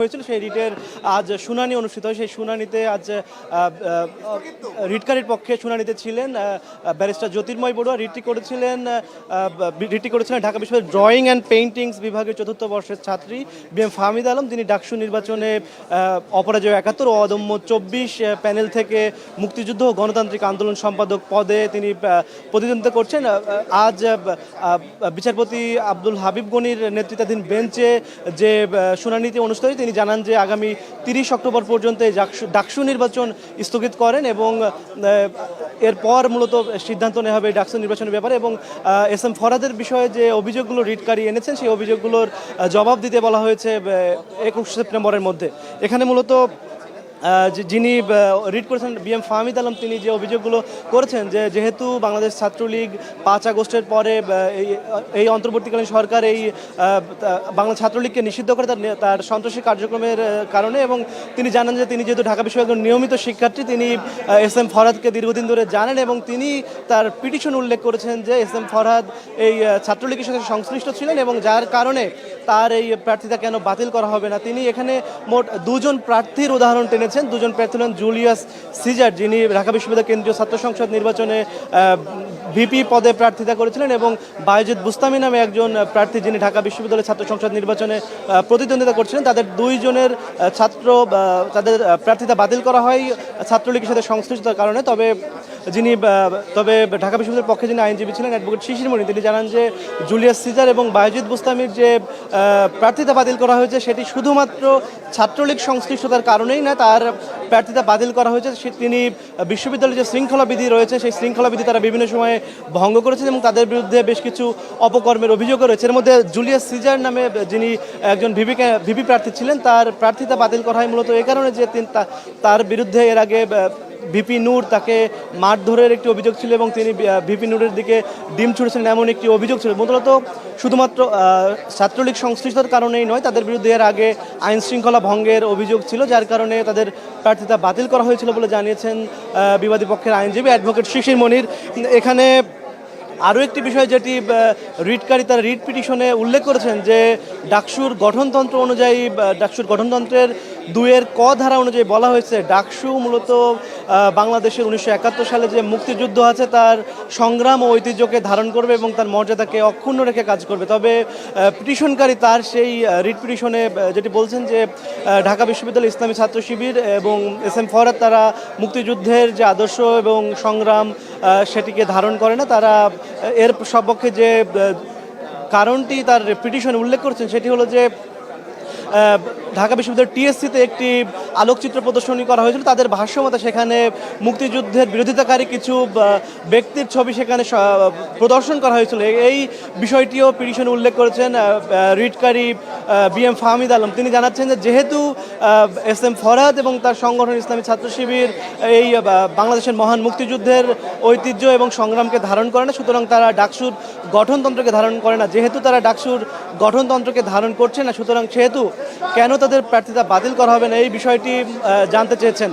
হয়েছিল সেই রিটের আজ শুনানি অনুষ্ঠিত হয়। সেই শুনানিতে আজ রিটকারীর পক্ষে শুনানিতে ছিলেন ব্যারিস্টার জ্যোতির্ময় বড়ুয়া। রিটটি করেছিলেন ঢাকা বিশ্ববিদ্যালয়ের ড্রয়িং অ্যান্ড পেইন্টিংস বিভাগের চতুর্থ বর্ষের ছাত্রী বিএম ফাহমিদ আলম। তিনি ডাকসু নির্বাচনে অপরাজয় ৭১ ও অদম্য ২৪ প্যানেল থেকে মুক্তিযুদ্ধ ও গণতান্ত্রিক আন্দোলন সম্পাদক পদে তিনি প্রতিদ্বন্দ্বিতা করছেন। আজ বিচারপতি আব্দুল হাবিব গনির নেতৃত্বাধীন বেঞ্চে যে শুনানিতে অনুষ্ঠিত হয় তিনি জানান যে আগামী ৩০ অক্টোবর পর্যন্ত এই ডাকসু নির্বাচন স্থগিত করেন এবং এরপর মূলত সিদ্ধান্ত নেওয়া হবে ডাকসু নির্বাচনের ব্যাপারে। এবং এস এম ফরহাদের বিষয়ে যে অভিযোগগুলো রিটকারী এনেছেন সেই অভিযোগগুলোর জবাব দিতে বলা হয়েছে ২১ সেপ্টেম্বরের মধ্যে। এখানে মূলত যিনি রিট করেছেন বিএম ফাহমিদ আলম, তিনি যে অভিযোগগুলো করেছেন যে যেহেতু বাংলাদেশ ছাত্রলীগ ৫ আগস্টের পরে এই অন্তর্বর্তীকালীন সরকার এই বাংলা ছাত্রলীগকে নিষিদ্ধ করে তার সন্ত্রাসী কার্যক্রমের কারণে, এবং তিনি জানান যে তিনি যেহেতু ঢাকা বিশ্ববিদ্যালয়ের নিয়মিত শিক্ষার্থী, তিনি এস এম ফরহাদকে দীর্ঘদিন ধরে জানেন এবং তিনি তার পিটিশন উল্লেখ করেছেন যে এস এম ফরহাদ এই ছাত্রলীগের সাথে সংশ্লিষ্ট ছিলেন এবং যার কারণে তার এই প্রার্থিতা কেন বাতিল করা হবে না। তিনি এখানে মোট দুজন প্রার্থীর উদাহরণ টেনেছেন। দুজন প্রার্থী হলেন জুলিয়াস সিজার, যিনি ঢাকা বিশ্ববিদ্যালয় কেন্দ্রীয় ছাত্র সংসদ নির্বাচনে ভিপি পদে প্রার্থিতা করেছিলেন, এবং বায়েজিদ বুস্তামি নামে একজন প্রার্থী যিনি ঢাকা বিশ্ববিদ্যালয় ছাত্র সংসদ নির্বাচনে প্রতিদ্বন্দ্বিতা করছিলেন। তাদের দুইজনের তাদের প্রার্থিতা বাতিল করা হয় ছাত্রলীগের সাথে সংশ্লিষ্টতার কারণে। তবে ঢাকা বিশ্ববিদ্যালয়ের পক্ষে যিনি আইনজীবী ছিলেন অ্যাডভোকেট শিশির মণি, তিনি জানান যে জুলিয়াস সিজার এবং বায়েজিদ বুস্তামির যে প্রার্থিতা বাতিল করা হয়েছে সেটি শুধুমাত্র ছাত্রলীগ সংশ্লিষ্টতার কারণেই না, তার প্রার্থিতা বাতিল করা হয়েছে তিনি বিশ্ববিদ্যালয়ের যে শৃঙ্খলাবিধি রয়েছে সেই শৃঙ্খলাবিধি তারা বিভিন্ন সময়ে ভঙ্গ করেছেন এবং তাদের বিরুদ্ধে বেশ কিছু অপকর্মের অভিযোগও রয়েছে। এর মধ্যে জুলিয়াস সিজার নামে যিনি একজন ভিপি প্রার্থী ছিলেন, তার প্রার্থিতা বাতিল করা হয় মূলত এই কারণে যে তার বিরুদ্ধে এর আগে ভিপি নূর তাকে মারধরের একটি অভিযোগ ছিল এবং তিনি ভিপি নূরের দিকে ডিম ছুড়েছিলেন এমন একটি অভিযোগ ছিল। মূলত শুধুমাত্র ছাত্রলীগ সংশ্লিষ্টতার কারণেই নয়, তাদের বিরুদ্ধে এর আগে আইন শৃঙ্খলা ভঙ্গের অভিযোগ ছিল, যার কারণে তাদের প্রার্থিতা বাতিল করা হয়েছিল বলে জানিয়েছেন বিবাদী পক্ষের আইনজীবী অ্যাডভোকেট শিশির মনির। এখানে আরও একটি বিষয় যেটি রিটকারী তার রিট পিটিশনে উল্লেখ করেছেন যে ডাকসুর গঠনতন্ত্র অনুযায়ী, ডাকসুর গঠনতন্ত্রের ২ ক ধারা অনুযায়ী বলা হয়েছে ডাকসু মূলত বাংলাদেশের ১৯৭১ সালে যে মুক্তিযুদ্ধ আছে তার সংগ্রাম ও ঐতিহ্যকে ধারণ করবে এবং তার মর্যাদাকে অক্ষুণ্ণ রেখে কাজ করবে। তবে পিটিশনকারী তার সেই রিট পিটিশনে যেটি বলছেন যে ঢাকা বিশ্ববিদ্যালয় ইসলামী ছাত্র শিবির এবং এস এম ফরহাদ তারা মুক্তিযুদ্ধের যে আদর্শ এবং সংগ্রাম সেটিকে ধারণ করে না। তারা এর সপক্ষে যে কারণটি তার পিটিশনে উল্লেখ করছেন সেটি হলো যে ঢাকা বিশ্ববিদ্যালয়ের টিএসসিতে একটি আলোকচিত্র প্রদর্শনী করা হয়েছিল। তাদের ভাষ্যমতে সেখানে মুক্তিযুদ্ধের বিরোধিতাকারী কিছু ব্যক্তির ছবি সেখানে প্রদর্শন করা হয়েছিল। এই বিষয়টিও পিটিশনে উল্লেখ করেছেন রিটকারী বিএম ফাহমিদ আলম। তিনি জানাচ্ছেন যে যেহেতু এস এম ফরহাদ এবং তার সংগঠন ইসলামী ছাত্র শিবির এই বাংলাদেশের মহান মুক্তিযুদ্ধের ঐতিহ্য এবং সংগ্রামকে ধারণ করে না, সুতরাং তারা ডাকসুর গঠনতন্ত্রকে ধারণ করে না। যেহেতু তারা ডাকসুর গঠনতন্ত্রকে ধারণ করছে না, সুতরাং সেহেতু কেন তাদের প্রার্থিতা বাতিল করা হবে না এই বিষয়টি জানতে চেয়েছেন।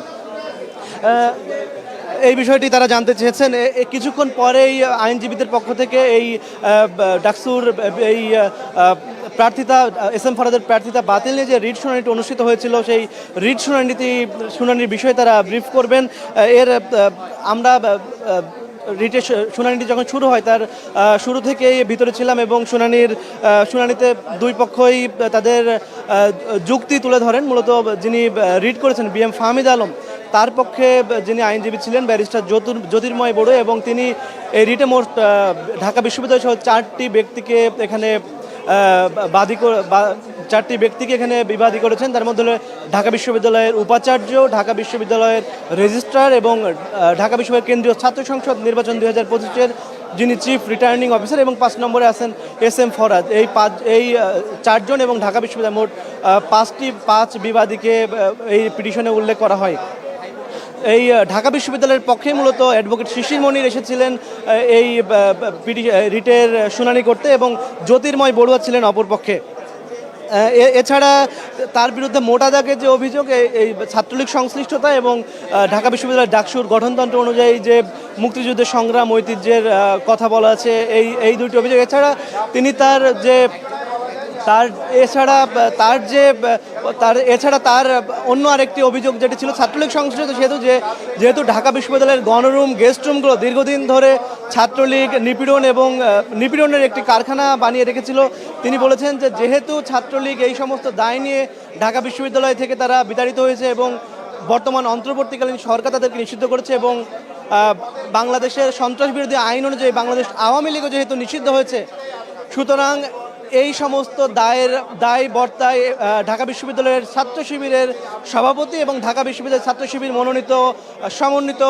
এই বিষয়টি তারা জানতে চেয়েছেন। কিছুক্ষণ পরেই আইনজীবীদের পক্ষ থেকে এই ডাকসুর এই প্রার্থিতা এস এম ফরহাদের প্রার্থিতা বাতিল নিয়ে যে রিট শুনানিটি অনুষ্ঠিত হয়েছিল সেই রিট শুনানির বিষয়ে তারা ব্রিফ করবেন। আমরা রিটের শুনানিটি যখন শুরু হয় তার শুরু থেকেই ভিতরে ছিলাম এবং শুনানিতে দুই পক্ষই তাদের যুক্তি তুলে ধরেন। মূলত যিনি রিট করেছেন বিএম ফাহমিদ আলম, তার পক্ষে যিনি আইনজীবী ছিলেন ব্যারিস্টার জ্যোতির্ময় বড়ুয়া, এবং তিনি এই রিটে মোট ঢাকা বিশ্ববিদ্যালয় সহ 4টি ব্যক্তিকে এখানে বিবাদী করেছেন। তার মধ্যে ঢাকা বিশ্ববিদ্যালয়ের উপাচার্য, ঢাকা বিশ্ববিদ্যালয়ের রেজিস্ট্রার এবং ঢাকা বিশ্ববিদ্যালয়ের কেন্দ্রীয় ছাত্র সংসদ নির্বাচন ২০২৫-এর যিনি চিফ রিটার্নিং অফিসার, এবং 5 নম্বরে আছেন এস এম ফরহাদ। এই 4 জন এবং ঢাকা বিশ্ববিদ্যালয় মোট 5 বিবাদীকে এই পিটিশনে উল্লেখ করা হয়। এই ঢাকা বিশ্ববিদ্যালয়ের পক্ষে মূলত অ্যাডভোকেট শিশির মনির এসেছিলেন এই রিটের শুনানি করতে এবং জ্যোতির্ময় বড়ুয়া ছিলেন অপরপক্ষে। এছাড়া তার বিরুদ্ধে মোটা দাগের যে অভিযোগ এই ছাত্রলীগ সংশ্লিষ্টতা এবং ঢাকা বিশ্ববিদ্যালয়ের ডাকসুর গঠনতন্ত্র অনুযায়ী যে মুক্তিযুদ্ধের সংগ্রাম ঐতিহ্যের কথা বলা আছে, এই দুটি অভিযোগ। এছাড়া তিনি তার যে তার এছাড়া তার অন্য আরেকটি অভিযোগ যেটি ছিল ছাত্রলীগ সংশ্লিষ্ট যেহেতু ঢাকা বিশ্ববিদ্যালয়ের গণরুম গেস্ট রুমগুলো দীর্ঘদিন ধরে ছাত্রলীগ নিপীড়ন এবং নিপীড়নের একটি কারখানা বানিয়ে রেখেছিল, তিনি বলেছেন যে যেহেতু ছাত্রলীগ এই সমস্ত দায় নিয়ে ঢাকা বিশ্ববিদ্যালয় থেকে তারা বিতাড়িত হয়েছে এবং বর্তমান অন্তর্বর্তীকালীন সরকার তাদেরকে নিষিদ্ধ করেছে এবং বাংলাদেশের সন্ত্রাস বিরোধী আইন অনুযায়ী বাংলাদেশ আওয়ামী লীগও যেহেতু নিষিদ্ধ হয়েছে, সুতরাং এই সমস্ত দায় বর্তায় ঢাকা বিশ্ববিদ্যালয়ের ছাত্র শিবিরের সভাপতি এবং ঢাকা বিশ্ববিদ্যালয়ের ছাত্র শিবির মনোনীত সমন্বিত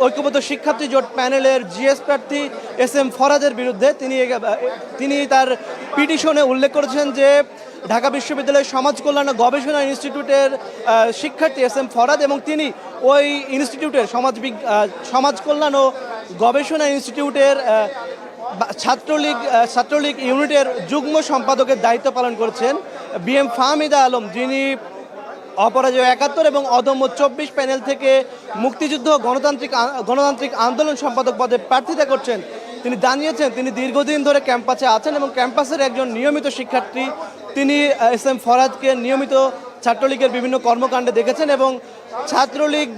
ঐক্যবদ্ধ শিক্ষার্থী জোট প্যানেলের জিএস প্রার্থী SM ফরাদের বিরুদ্ধে। তিনি তার পিটিশনে উল্লেখ করেছেন যে ঢাকা বিশ্ববিদ্যালয়ের সমাজ কল্যাণ ও গবেষণা ইনস্টিটিউটের শিক্ষার্থী SM ফরাদ এবং তিনি ওই ইনস্টিটিউটের সমাজ কল্যাণ ও গবেষণা ইনস্টিটিউটের ছাত্রলীগ ইউনিটের যুগ্ম সম্পাদকের দায়িত্ব পালন করছেন BM ফাহমিদা আলম, যিনি অপরাজয় 71 এবং অদম্য 24 প্যানেল থেকে মুক্তিযুদ্ধ গণতান্ত্রিক আন্দোলন সম্পাদক পদে প্রার্থিতা করছেন। তিনি জানিয়েছেন তিনি দীর্ঘদিন ধরে ক্যাম্পাসে আছেন এবং ক্যাম্পাসের একজন নিয়মিত শিক্ষার্থী। তিনি SM ফরাদকে নিয়মিত ছাত্রলীগের বিভিন্ন কর্মকাণ্ডে দেখেছেন এবং ছাত্রলীগ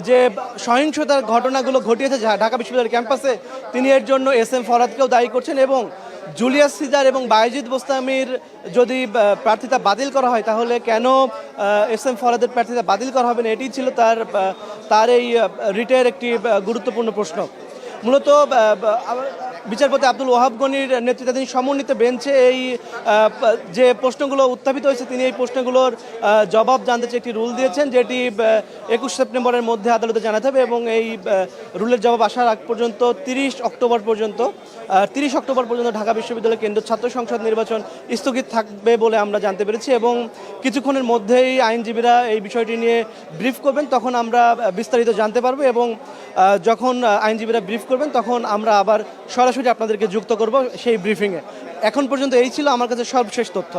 যে সহিংসতার ঘটনাগুলো ঘটিয়েছে ঢাকা বিশ্ববিদ্যালয়ের ক্যাম্পাসে, তিনি এর জন্য SM ফরাদকেও দায়ী করছেন এবং জুলিয়াস সিজার এবং বায়েজিদ বোস্তামির যদি প্রার্থিতা বাতিল করা হয় তাহলে কেন SM ফরাদের প্রার্থিতা বাতিল করা হবে না, এটি ছিল তার এই রিটের একটি গুরুত্বপূর্ণ প্রশ্ন। মূলত বিচারপতি আব্দুল ওয়াহাব গনির নেতৃত্বাধীন সমন্বিত বেঞ্চে এই যে প্রশ্নগুলো উত্থাপিত হয়েছে, তিনি এই প্রশ্নগুলোর জবাব জানতে চেয়ে একটি রুল দিয়েছেন, যেটি 21 সেপ্টেম্বরের মধ্যে আদালতে জানাতে হবে এবং এই রুলের জবাব আসার আগ পর্যন্ত 30 অক্টোবর পর্যন্ত ঢাকা বিশ্ববিদ্যালয় কেন্দ্রীয় ছাত্র সংসদ নির্বাচন স্থগিত থাকবে বলে আমরা জানতে পেরেছি এবং কিছুক্ষণের মধ্যেই আইনজীবীরা এই বিষয়টি নিয়ে ব্রিফ করবেন, তখন আমরা বিস্তারিত জানতে পারবো এবং যখন আইনজীবীরা ব্রিফ করবেন তখন আমরা আবার সরাসরি আপনাদেরকে যুক্ত করব সেই ব্রিফিংয়ে। এখন পর্যন্ত এই ছিল আমার কাছে সর্বশেষ তথ্য।